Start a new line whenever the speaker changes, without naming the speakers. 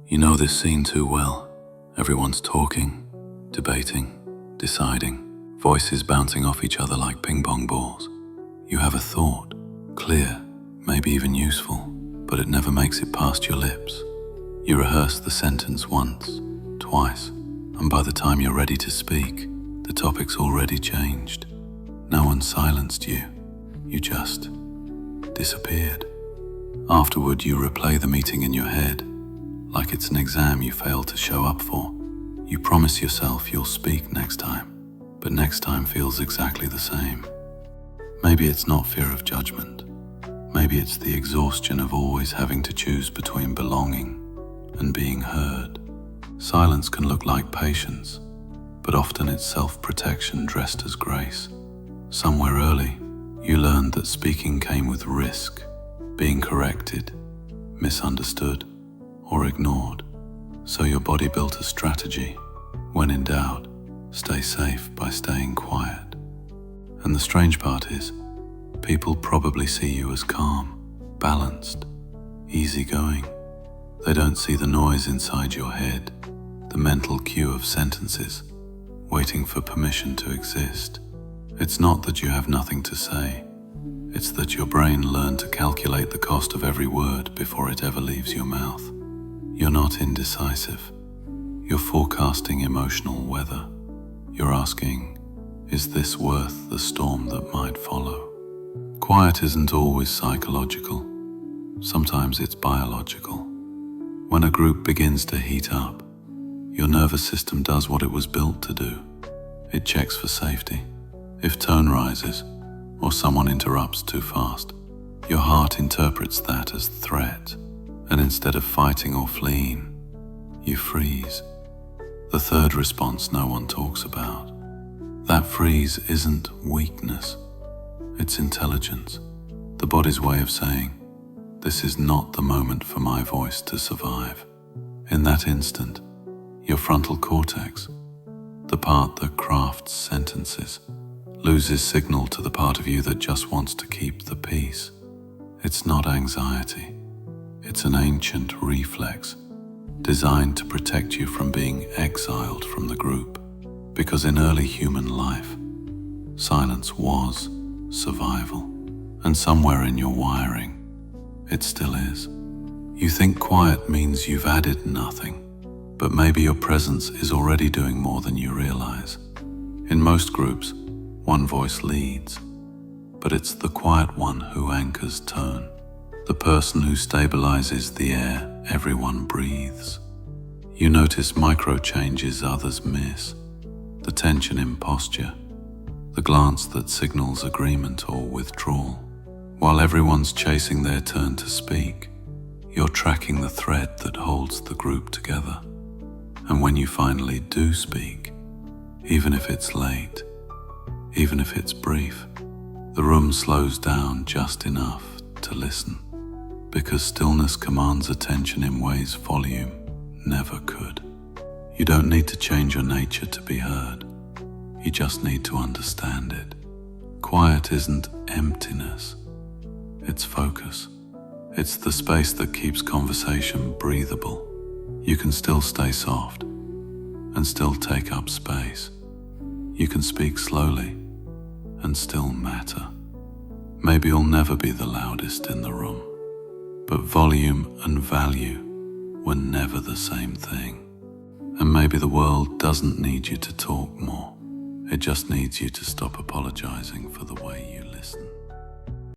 You know this scene too well. Everyone's talking, debating, deciding, voices bouncing off each other like ping-pong balls. You have a thought, clear, maybe even useful, but it never makes it past your lips. You rehearse the sentence once, twice, and by the time you're ready to speak, the topic's already changed. No one silenced you. You just disappeared. Afterward, you replay the meeting in your head, like it's an exam you failed to show up for. You promise yourself you'll speak next time, but next time feels exactly the same. Maybe it's not fear of judgment. Maybe it's the exhaustion of always having to choose between belonging and being heard. Silence can look like patience, but often it's self-protection dressed as grace. Somewhere early, you learned that speaking came with risk, being corrected, misunderstood, or ignored. So your body built a strategy. When in doubt, stay safe by staying quiet. And the strange part is, people probably see you as calm, balanced, easygoing. They don't see the noise inside your head, the mental queue of sentences, waiting for permission to exist. It's not that you have nothing to say. It's that your brain learned to calculate the cost of every word before it ever leaves your mouth. You're not indecisive. You're forecasting emotional weather. You're asking, is this worth the storm that might follow? Quiet isn't always psychological. Sometimes it's biological. When a group begins to heat up, your nervous system does what it was built to do. It checks for safety. If tone rises, or someone interrupts too fast, your heart interprets that as threat, and instead of fighting or fleeing, you freeze. The third response no one talks about. That freeze isn't weakness, it's intelligence, the body's way of saying, this is not the moment for my voice to survive. In that instant, your frontal cortex, the part that crafts sentences, loses signal to the part of you that just wants to keep the peace. It's not anxiety. It's an ancient reflex designed to protect you from being exiled from the group. Because in early human life, silence was survival. And somewhere in your wiring, it still is. You think quiet means you've added nothing, but maybe your presence is already doing more than you realize. In most groups, one voice leads, but it's the quiet one who anchors tone, the person who stabilizes the air everyone breathes. You notice micro changes others miss, the tension in posture, the glance that signals agreement or withdrawal. While everyone's chasing their turn to speak, you're tracking the thread that holds the group together. And when you finally do speak, even if it's late, even if it's brief, the room slows down just enough to listen, because stillness commands attention in ways volume never could. You don't need to change your nature to be heard. You just need to understand it. Quiet isn't emptiness. It's focus. It's the space that keeps conversation breathable. You can still stay soft and still take up space. You can speak slowly and still matter. Maybe you'll never be the loudest in the room, but volume and value were never the same thing. And maybe the world doesn't need you to talk more. It just needs you to stop apologizing for the way you listen.